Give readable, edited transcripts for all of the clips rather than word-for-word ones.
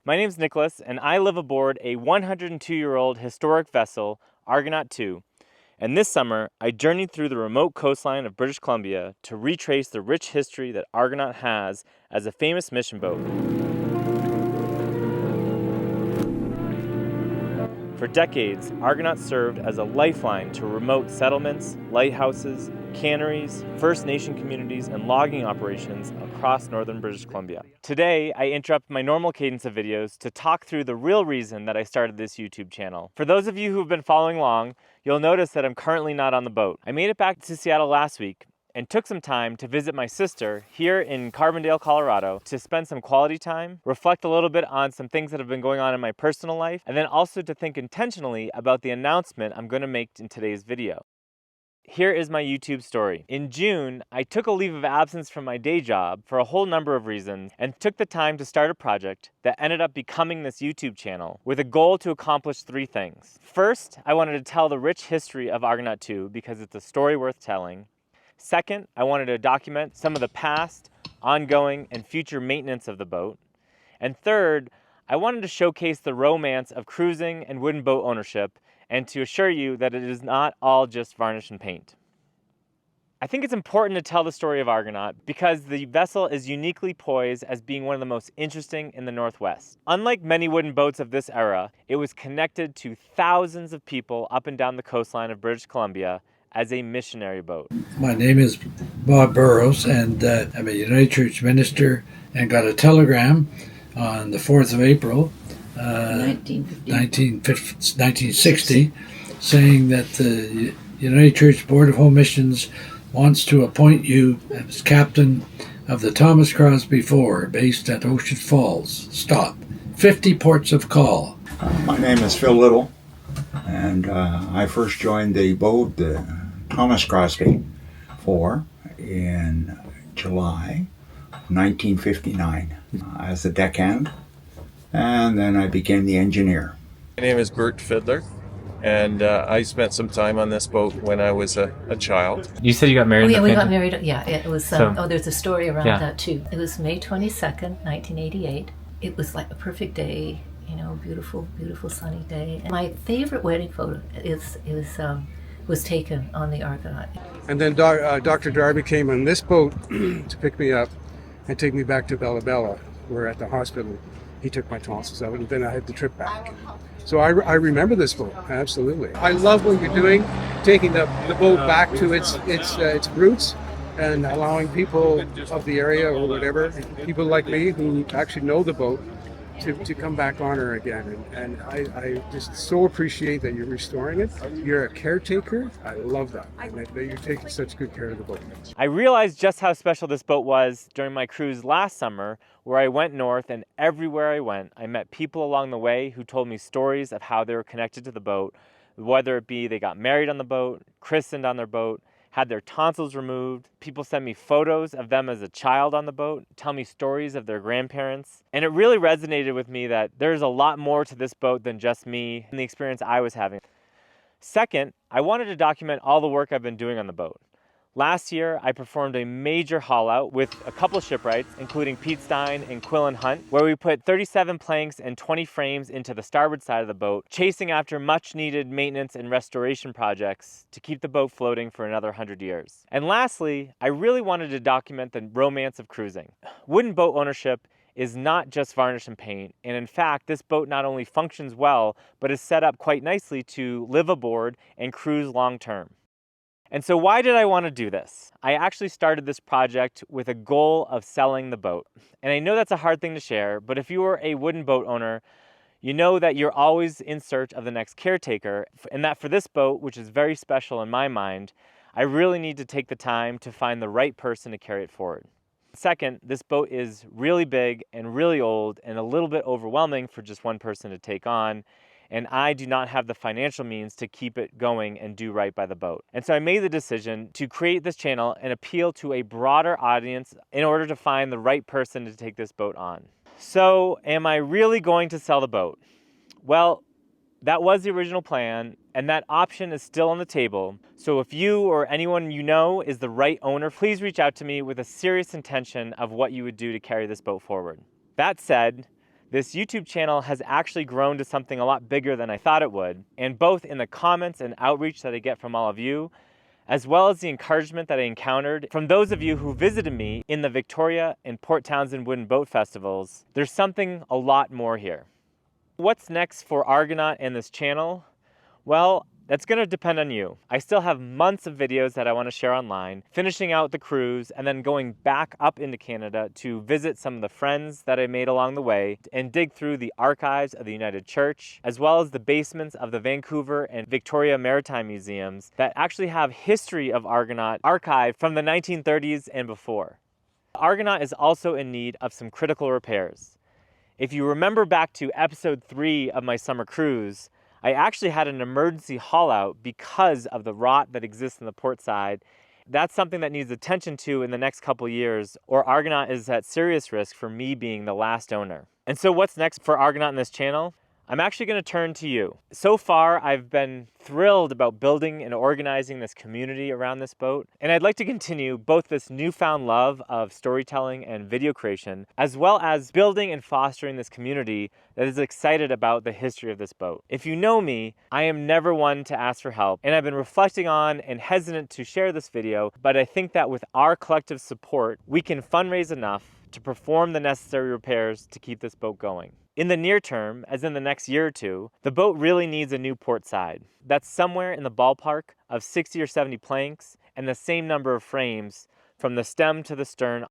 My name's Nicholas, and I live aboard a 102-year-old historic vessel, Argonaut II. And this summer, I journeyed through the remote coastline of British Columbia to retrace the rich history that Argonaut has as a famous mission boat. For decades, Argonaut served as a lifeline to remote settlements, lighthouses, canneries, First Nation communities, and logging operations across northern British Columbia. Today, I interrupt my normal cadence of videos to talk through the real reason that I started this YouTube channel. For those of you who have been following along, you'll notice that I'm currently not on the boat. I made it back to Seattle last week and took some time to visit my sister here in Carbondale, Colorado, to spend some quality time, reflect a little bit on some things that have been going on in my personal life, and then also to think intentionally about the announcement I'm going to make in today's video. Here is my YouTube story. In June, I took a leave of absence from my day job for a whole number of reasons and took the time to start a project that ended up becoming this YouTube channel with a goal to accomplish three things. First, I wanted to tell the rich history of Argonaut II because it's a story worth telling. Second, I wanted to document some of the past, ongoing, and future maintenance of the boat. And third, I wanted to showcase the romance of cruising and wooden boat ownership and to assure you that it is not all just varnish and paint. I think it's important to tell the story of Argonaut because the vessel is uniquely poised as being one of the most interesting in the Northwest. Unlike many wooden boats of this era, it was connected to thousands of people up and down the coastline of British Columbia as a missionary boat. My name is Bob Burrows, and I'm a United Church minister, and got a telegram on the 4th of April, 1960, saying that the United Church Board of Home Missions wants to appoint you as captain of the Thomas Crosby 4, based at Ocean Falls. Stop. 50 ports of call. My name is Phil Little, and I first joined the boat, Thomas Crosby 4, in July 1959 as a deckhand, and then I became the engineer. My name is Bert Fiddler, and I spent some time on this boat when I was a child. You said you got married? Oh, yeah, we got married. Yeah, it was. There's a story around Yeah. that too. It was May 22nd, 1988. It was like a perfect day. You know, beautiful, beautiful sunny day. And my favorite wedding photo was taken on the Argonaut. And then Dr. Darby came on this boat to pick me up and take me back to Bella Bella, where at the hospital he took my tonsils out, and then I had the trip back. So I remember this boat, absolutely. I love what you're doing, taking the boat back to its roots and allowing people of the area or whatever, people like me who actually know the boat, to come back on her again. And I just so appreciate that you're restoring it. You're a caretaker. I love that. And that you're taking such good care of the boat. I realized just how special this boat was during my cruise last summer, where I went north, and everywhere I went, I met people along the way who told me stories of how they were connected to the boat, whether it be they got married on the boat, christened on their boat, had their tonsils removed. People sent me photos of them as a child on the boat, tell me stories of their grandparents. And it really resonated with me that there's a lot more to this boat than just me and the experience I was having. Second, I wanted to document all the work I've been doing on the boat. Last year, I performed a major haul out with a couple shipwrights, including Pete Stein and Quillen Hunt, where we put 37 planks and 20 frames into the starboard side of the boat, chasing after much needed maintenance and restoration projects to keep the boat floating for another 100 years. And lastly, I really wanted to document the romance of cruising. Wooden boat ownership is not just varnish and paint, and in fact, this boat not only functions well, but is set up quite nicely to live aboard and cruise long term. And so why did I want to do this? I actually started this project with a goal of selling the boat. And I know that's a hard thing to share, but if you are a wooden boat owner, you know that you're always in search of the next caretaker, and that for this boat, which is very special in my mind, I really need to take the time to find the right person to carry it forward. Second, this boat is really big and really old and a little bit overwhelming for just one person to take on, and I do not have the financial means to keep it going and do right by the boat. And so I made the decision to create this channel and appeal to a broader audience in order to find the right person to take this boat on. So, am I really going to sell the boat? Well, that was the original plan, and that option is still on the table. So if you or anyone you know is the right owner, please reach out to me with a serious intention of what you would do to carry this boat forward. That said, This YouTube channel has actually grown to something a lot bigger than I thought it would, and both in the comments and outreach that I get from all of you, as well as the encouragement that I encountered from those of you who visited me in the Victoria and Port Townsend Wooden Boat Festivals, there's something a lot more here. What's next for Argonaut and this channel? Well, that's going to depend on you. I still have months of videos that I want to share online, finishing out the cruise and then going back up into Canada to visit some of the friends that I made along the way and dig through the archives of the United Church, as well as the basements of the Vancouver and Victoria Maritime Museums that actually have history of Argonaut archived from the 1930s and before. Argonaut is also in need of some critical repairs. If you remember back to episode 3 of my summer cruise, I actually had an emergency haul out because of the rot that exists in the port side. That's something that needs attention to in the next couple years, or Argonaut is at serious risk for me being the last owner. And so what's next for Argonaut in this channel? I'm actually going to turn to you. So far, I've been thrilled about building and organizing this community around this boat, and I'd like to continue both this newfound love of storytelling and video creation, as well as building and fostering this community that is excited about the history of this boat. If you know me, I am never one to ask for help, and I've been reflecting on and hesitant to share this video, but I think that with our collective support, we can fundraise enough to perform the necessary repairs to keep this boat going. In the near term, as in the next year or two, the boat really needs a new port side. That's somewhere in the ballpark of 60 or 70 planks and the same number of frames from the stem to the stern.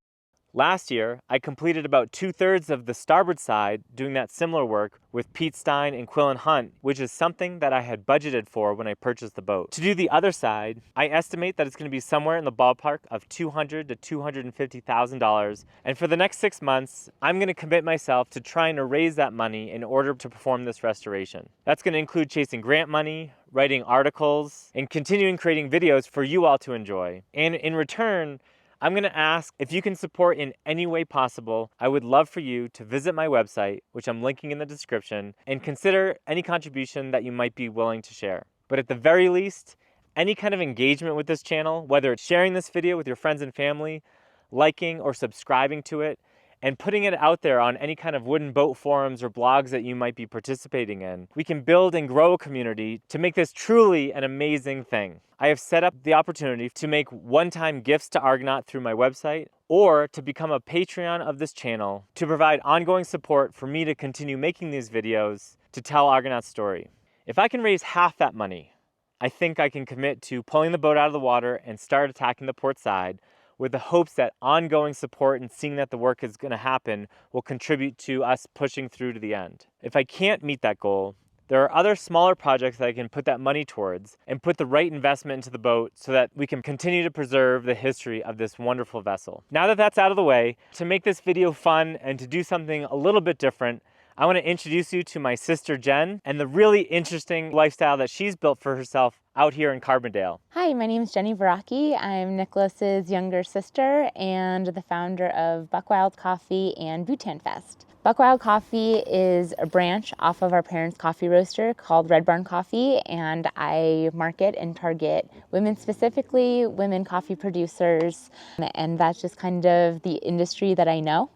Last year, I completed about 2/3 of the starboard side doing that similar work with Pete Stein and Quillen Hunt, which is something that I had budgeted for when I purchased the boat. To do the other side, I estimate that it's going to be somewhere in the ballpark of $200,000 to $250,000, and for the next 6 months, I'm going to commit myself to trying to raise that money in order to perform this restoration. That's going to include chasing grant money, writing articles, and continuing creating videos for you all to enjoy. And in return, I'm going to ask if you can support in any way possible. I would love for you to visit my website, which I'm linking in the description, and consider any contribution that you might be willing to share. But at the very least, any kind of engagement with this channel, whether it's sharing this video with your friends and family, liking or subscribing to it, and putting it out there on any kind of wooden boat forums or blogs that you might be participating in, we can build and grow a community to make this truly an amazing thing. I have set up the opportunity to make one-time gifts to Argonaut through my website, or to become a Patreon of this channel to provide ongoing support for me to continue making these videos to tell Argonaut's story. If I can raise half that money, I think I can commit to pulling the boat out of the water and start attacking the port side, with the hopes that ongoing support and seeing that the work is going to happen will contribute to us pushing through to the end. If I can't meet that goal, there are other smaller projects that I can put that money towards and put the right investment into the boat so that we can continue to preserve the history of this wonderful vessel. Now that that's out of the way, to make this video fun and to do something a little bit different, I want to introduce you to my sister Jen and the really interesting lifestyle that she's built for herself out here in Carbondale. Hi, my name is Jenny Baraki. I'm Nicholas's younger sister and the founder of Buckwild Coffee and Bhutan Fest. Buckwild Coffee is a branch off of our parents' coffee roaster called Red Barn Coffee, and I market and target women, specifically women coffee producers, and that's just kind of the industry that I know.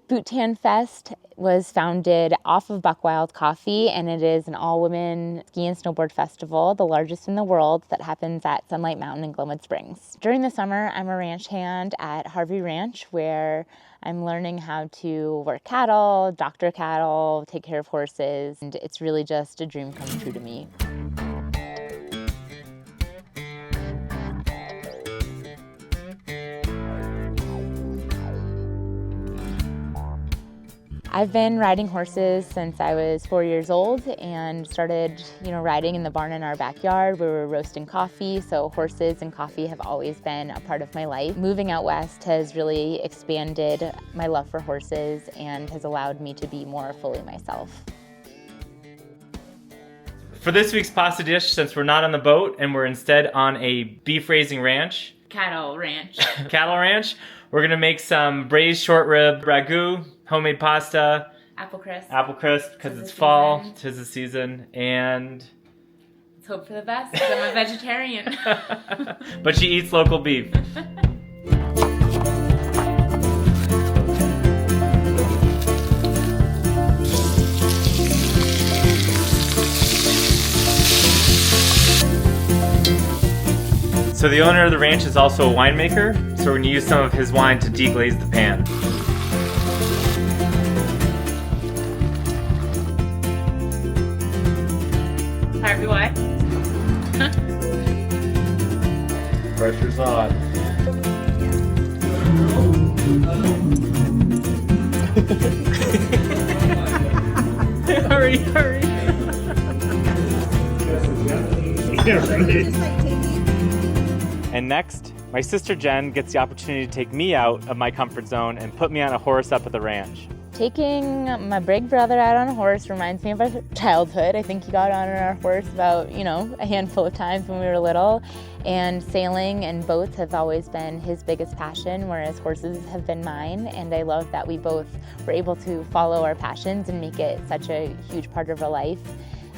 Bhutan Fest was founded off of Buckwild Coffee, and it is an all-women ski and snowboard festival, the largest in the world, that happens at Sunlight Mountain in Glenwood Springs. During the summer, I'm a ranch hand at Harvey Ranch, where I'm learning how to work cattle, doctor cattle, take care of horses, and it's really just a dream come true to me. I've been riding horses since I was 4 years old and started, riding in the barn in our backyard. We were roasting coffee, so horses and coffee have always been a part of my life. Moving out west has really expanded my love for horses and has allowed me to be more fully myself. For this week's pasta dish, since we're not on the boat and we're instead on a beef raising ranch, Cattle ranch. cattle ranch, we're gonna make some braised short rib ragu, homemade pasta, Apple crisp. apple crisp because Tis it's the fall, season. 'tis the season, and Let's hope for the best, because I'm a vegetarian. but she eats local beef. So the owner of the ranch is also a winemaker, so we're going to use some of his wine to deglaze the pan. Harvey, why? Pressure's on. Hurry, hurry. And next, my sister Jen gets the opportunity to take me out of my comfort zone and put me on a horse up at the ranch. Taking my big brother out on a horse reminds me of our childhood. I think he got on our horse about, a handful of times when we were little. And sailing and boats have always been his biggest passion, whereas horses have been mine. And I love that we both were able to follow our passions and make it such a huge part of our life.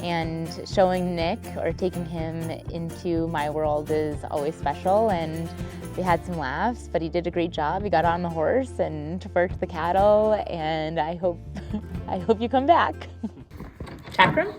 And showing Nick or taking him into my world is always special, and we had some laughs, but he did a great job. He got on the horse and worked the cattle, and I hope you come back. Chakram?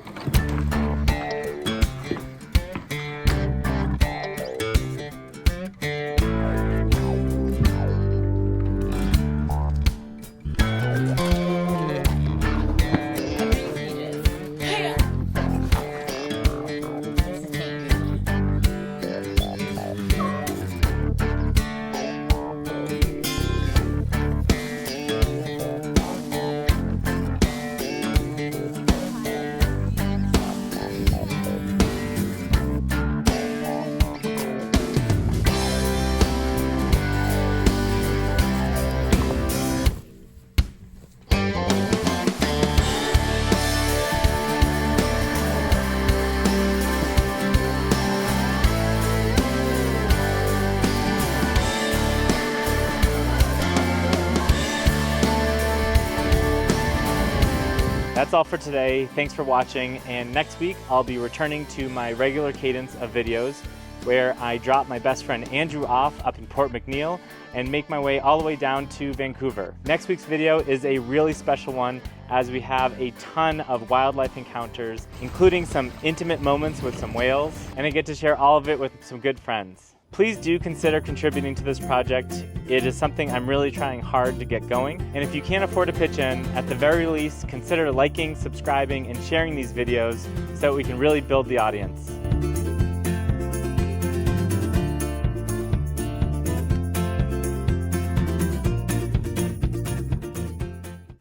That's all for today. Thanks for watching, and next week I'll be returning to my regular cadence of videos where I drop my best friend Andrew off up in Port McNeill and make my way all the way down to Vancouver. Next week's video is a really special one as we have a ton of wildlife encounters, including some intimate moments with some whales, and I get to share all of it with some good friends. Please do consider contributing to this project. It is something I'm really trying hard to get going. And if you can't afford to pitch in, at the very least, consider liking, subscribing, and sharing these videos so that we can really build the audience.